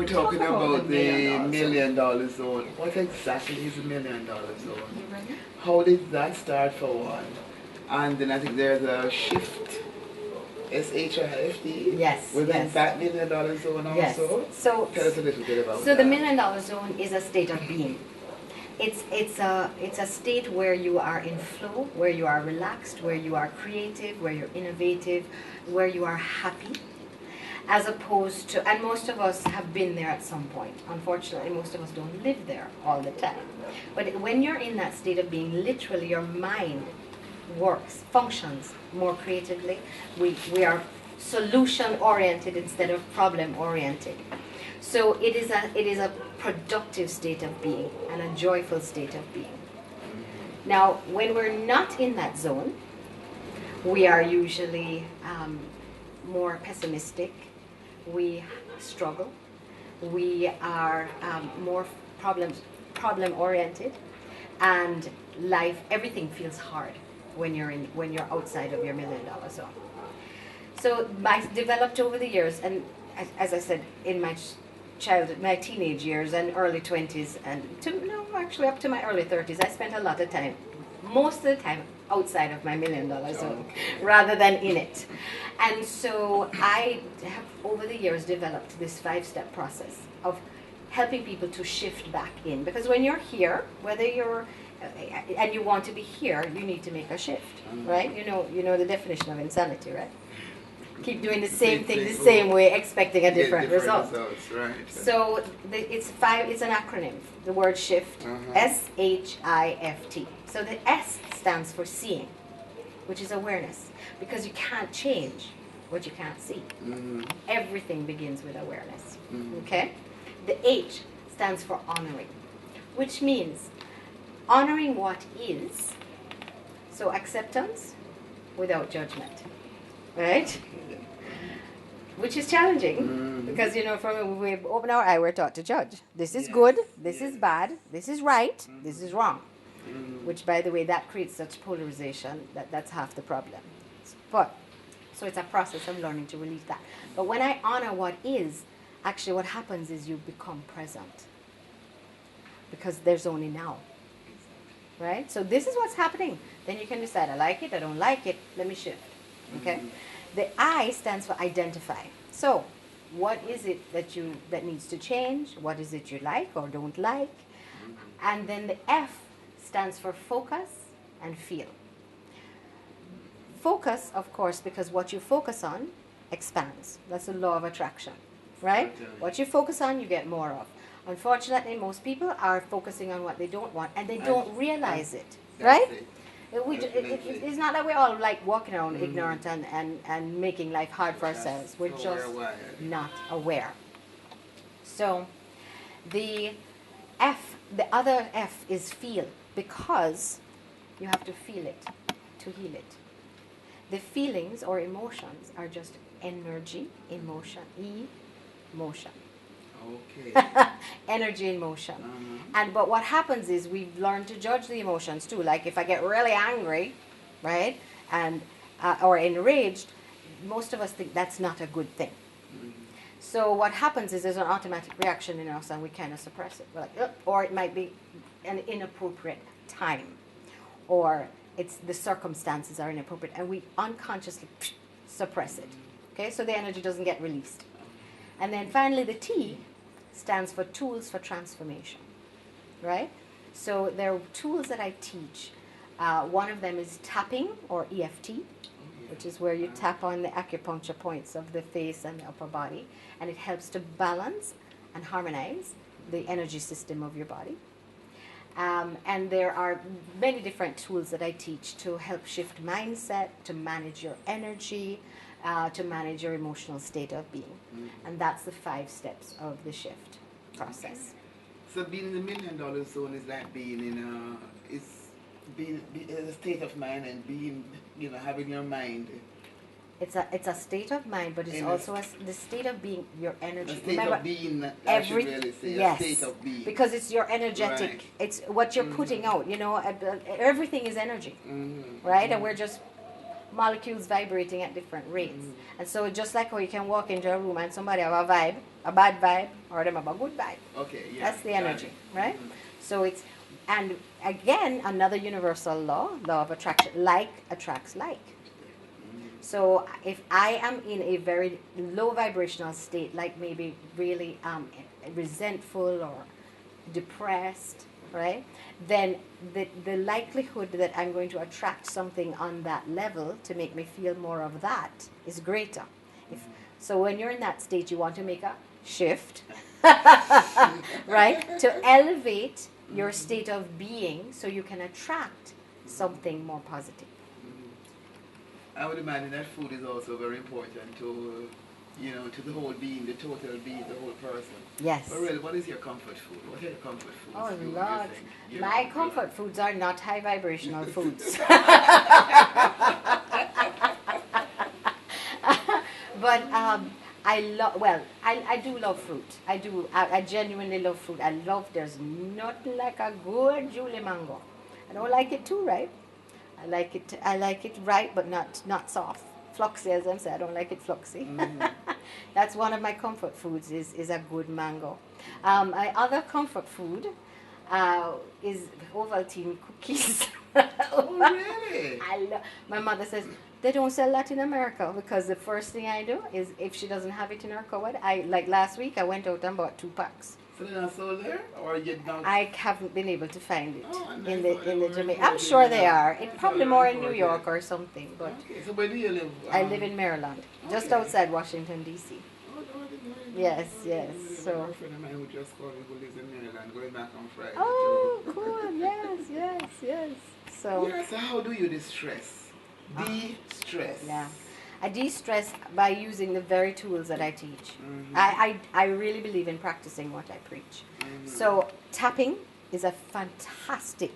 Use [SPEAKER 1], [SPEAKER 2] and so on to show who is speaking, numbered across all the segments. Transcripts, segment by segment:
[SPEAKER 1] we're talking about the
[SPEAKER 2] $1
[SPEAKER 1] million dollar zone. What exactly is a $1 million zone? How did that start for one? And then I think there's a shift, SHIFT.
[SPEAKER 2] Yes.
[SPEAKER 1] Within
[SPEAKER 2] yes.
[SPEAKER 1] that $1 million zone also.
[SPEAKER 2] Yes. So
[SPEAKER 1] tell us a little bit about that.
[SPEAKER 2] So the $1 million zone is a state of being. It's a state where you are in flow, where you are relaxed, where you are creative, where you're innovative, where you are happy, as opposed to, and most of us have been there at some point. Unfortunately, most of us don't live there all the time. But when you're in that state of being, literally your mind works, functions more creatively. We are solution oriented instead of problem oriented. So it is a productive state of being and a joyful state of being. Now, when we're not in that zone, we are usually more pessimistic. We struggle. We are more problem oriented, and life, everything feels hard when you're outside of your $1 million zone. So I developed over the years, and as I said, in my childhood, my teenage years and early 20s, and actually up to my early 30s, I spent a lot of time, most of the time, outside of my $1 million zone, rather than in it. And so I have, over the years, developed this 5-step process of helping people to shift back in. Because when you're here, whether you're and you want to be here, you need to make a shift, right? You know the definition of insanity, right? Keep doing the same thing the same way, expecting a different result.
[SPEAKER 1] Results, right.
[SPEAKER 2] So it's an acronym. The word shift, SHIFT. So the S stands for seeing, which is awareness, because you can't change what you can't see. Everything begins with awareness. Okay. The H stands for honoring, which means honoring what is. So acceptance without judgment, right? Which is challenging because, from when we open our eye, we're taught to judge. This is good, this is bad, this is right, this is wrong. Which, by the way, that creates such polarization that's half the problem. So it's a process of learning to release that. But when I honor what is, actually what happens is you become present. Because there's only now. Right? So this is what's happening. Then you can decide, I like it, I don't like it, let me shift. Okay? The I stands for identify. So, what is it that needs to change? What is it you like or don't like? And then the F stands for focus and feel. Focus, of course, because what you focus on expands. That's the law of attraction, right? What you focus on, you get more of. Unfortunately, most people are focusing on what they don't want, and they don't realize it, right? It's not that we're all like walking around ignorant and making life hard for ourselves. We're just not aware. So the other F is feel, because you have to feel it to heal it. The feelings or emotions are just energy in motion. Motion.
[SPEAKER 1] Okay.
[SPEAKER 2] Energy in motion. But what happens is we've learned to judge the emotions too. Like if I get really angry, right, and or enraged, most of us think that's not a good thing. So what happens is there's an automatic reaction in us, and we kind of suppress it. We're like, ugh, or it might be an inappropriate time, or it's the circumstances are inappropriate, and we unconsciously suppress it. Okay, so the energy doesn't get released. And then finally, the T stands for tools for transformation, right? So there are tools that I teach. One of them is tapping, or EFT, which is where you tap on the acupuncture points of the face and the upper body, and it helps to balance and harmonize the energy system of your body. And there are many different tools that I teach to help shift mindset, to manage your energy, to manage your emotional state of being. And that's the 5 steps of the shift process.
[SPEAKER 1] So being in the $1 million zone is like being in a state of mind, and being, having your mind.
[SPEAKER 2] It's a state of mind, but it's also the state of being, your energy.
[SPEAKER 1] A state of being, I should really say,
[SPEAKER 2] yes,
[SPEAKER 1] a state of being.
[SPEAKER 2] Because it's your energetic,
[SPEAKER 1] right.
[SPEAKER 2] It's what you're putting out, everything is energy, right? And we're just, molecules vibrating at different rates. And so just like how you can walk into a room and somebody have a vibe, a bad vibe, or them have a good vibe.
[SPEAKER 1] Okay, yeah.
[SPEAKER 2] That's the energy, right? So it's, and again, another universal law of attraction, like attracts like. So if I am in a very low vibrational state, like maybe really resentful or depressed, right? Then the likelihood that I'm going to attract something on that level to make me feel more of that is greater. So when you're in that state, you want to make a shift, right? To elevate your state of being so you can attract something more positive.
[SPEAKER 1] I would imagine that food is also very important to, to the whole being, the total being, the whole person.
[SPEAKER 2] Yes.
[SPEAKER 1] But really, what is your comfort food? What are your comfort foods?
[SPEAKER 2] Oh, Lord. My comfort foods are not high vibrational foods. But I do love fruit. I genuinely love fruit. There's nothing like a good Julie mango. I don't like it too ripe. I like it ripe, but not soft. Fluxy, as I said, I don't like it fluxy. That's one of my comfort foods is a good mango. My other comfort food is Ovaltine cookies.
[SPEAKER 1] Oh, really?
[SPEAKER 2] My mother says, they don't sell that in America because the first thing I do is if she doesn't have it in her cupboard, like last week I went out and bought 2 packs.
[SPEAKER 1] So they're not sold there, or you don't?
[SPEAKER 2] I haven't been able to find it in the Jamaica.
[SPEAKER 1] I'm
[SPEAKER 2] I'm sure they are. It's probably more in New York or something. But
[SPEAKER 1] okay. So where do you live?
[SPEAKER 2] I live in Maryland, just outside Washington D.C. Yes. So.
[SPEAKER 1] A friend of mine who just called me who lives in Maryland, going back on Friday.
[SPEAKER 2] Oh, cool! Yes. So.
[SPEAKER 1] Yeah. So how do you distress? De-stress.
[SPEAKER 2] Yeah. I de-stress by using the very tools that I teach. I really believe in practicing what I preach. So tapping is a fantastic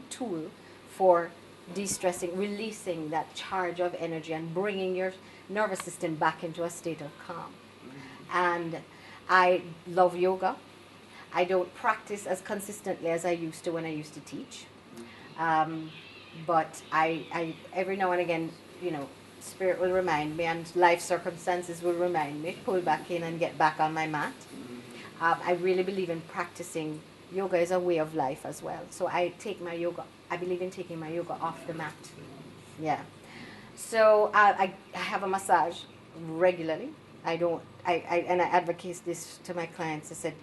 [SPEAKER 2] tool for de-stressing, releasing that charge of energy and bringing your nervous system back into a state of calm. And I love yoga. I don't practice as consistently as I used to when I used to teach. But I every now and again, Spirit will remind me and life circumstances will remind me, pull back in and get back on my mat. I really believe in practicing. Yoga is a way of life as well. So I believe in taking my yoga off the mat. Yeah. So I have a massage regularly. I advocate this to my clients. I said,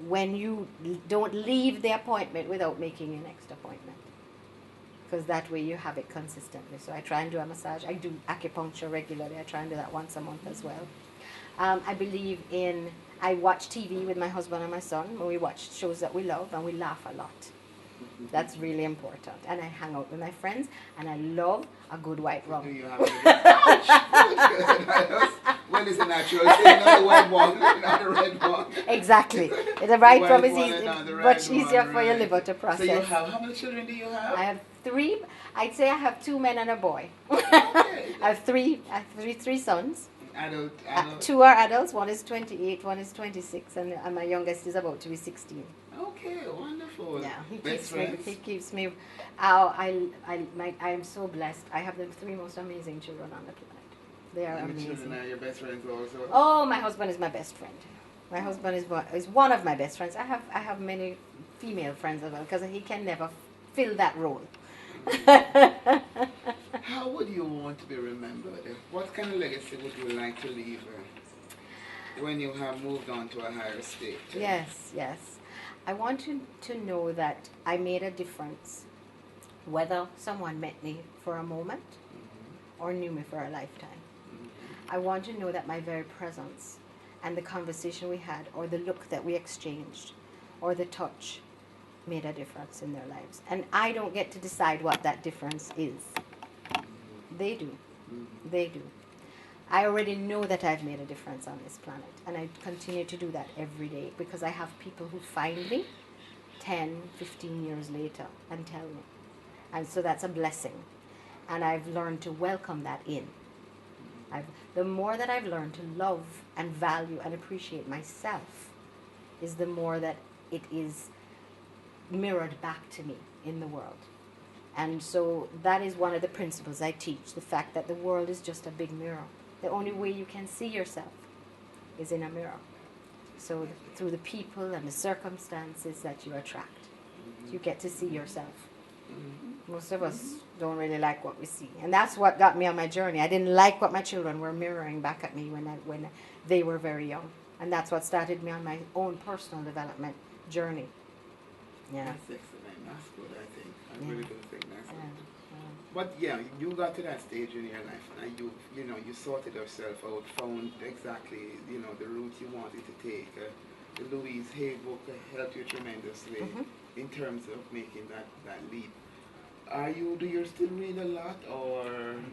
[SPEAKER 2] when you don't leave the appointment without making your next appointment. Because that way you have it consistently. So I try and do a massage. I do acupuncture regularly. I try and do that once a month as well. I watch TV with my husband and my son. We watch shows that we love and we laugh a lot. That's really important. And I hang out with my friends and I love a good white rum.
[SPEAKER 1] Do you have well, it's a natural thing, not the white one, not the red one.
[SPEAKER 2] Exactly. The right rum is much easier for your liver to process.
[SPEAKER 1] So you have, how many children do you have?
[SPEAKER 2] I have 3. I'd say I have 2 men and a boy.
[SPEAKER 1] Okay.
[SPEAKER 2] I have three sons.
[SPEAKER 1] Adult.
[SPEAKER 2] 2 are adults. One is 28, one is 26, and my youngest is about to be 16.
[SPEAKER 1] Okay, wonderful.
[SPEAKER 2] Yeah, he keeps me. I'm so blessed. I have the 3 most amazing children on the planet. They are amazing.
[SPEAKER 1] The children are your best friends also?
[SPEAKER 2] Oh, my husband is my best friend. My husband is one of my best friends. I have many female friends as well because he can never fill that role.
[SPEAKER 1] How would you want to be remembered? What kind of legacy would you like to leave when you have moved on to a higher state?
[SPEAKER 2] Yes. I want to know that I made a difference, whether someone met me for a moment or knew me for a lifetime. I want to know that my very presence and the conversation we had or the look that we exchanged or the touch made a difference in their lives. And I don't get to decide what that difference is. They do. I already know that I've made a difference on this planet, and I continue to do that every day because I have people who find me 10, 15 years later and tell me. And so that's a blessing. And I've learned to welcome that in. The more that I've learned to love and value and appreciate myself is the more that it is mirrored back to me in the world. And so that is one of the principles I teach, the fact that the world is just a big mirror. The only way you can see yourself is in a mirror. So through the people and the circumstances that you attract, you get to see yourself. Most of us don't really like what we see. And that's what got me on my journey. I didn't like what my children were mirroring back at me when they were very young. And that's what started me on my own personal development journey. Yeah.
[SPEAKER 1] That's excellent. That's good, I think. I really do think that's good.
[SPEAKER 2] Yeah.
[SPEAKER 1] But yeah, you got to that stage in your life and you sorted yourself out, found exactly, the route you wanted to take. The Louise Hay book helped you tremendously in terms of making that leap. Do you still read a lot, or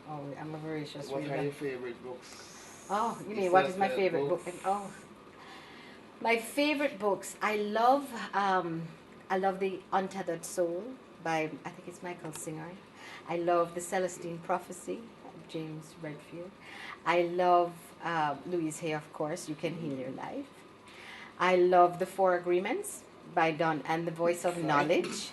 [SPEAKER 2] Oh, I'm a voracious
[SPEAKER 1] what
[SPEAKER 2] reader.
[SPEAKER 1] are your favorite books?
[SPEAKER 2] Oh, you mean what is my favorite book?
[SPEAKER 1] Books?
[SPEAKER 2] Oh, my favorite books. I love the Untethered Soul by, I think it's Michael Singer. I love the Celestine Prophecy, James Redfield. I love Louise Hay, of course. You Can Heal Your Life. I love The Four Agreements by Don and The Voice of Knowledge.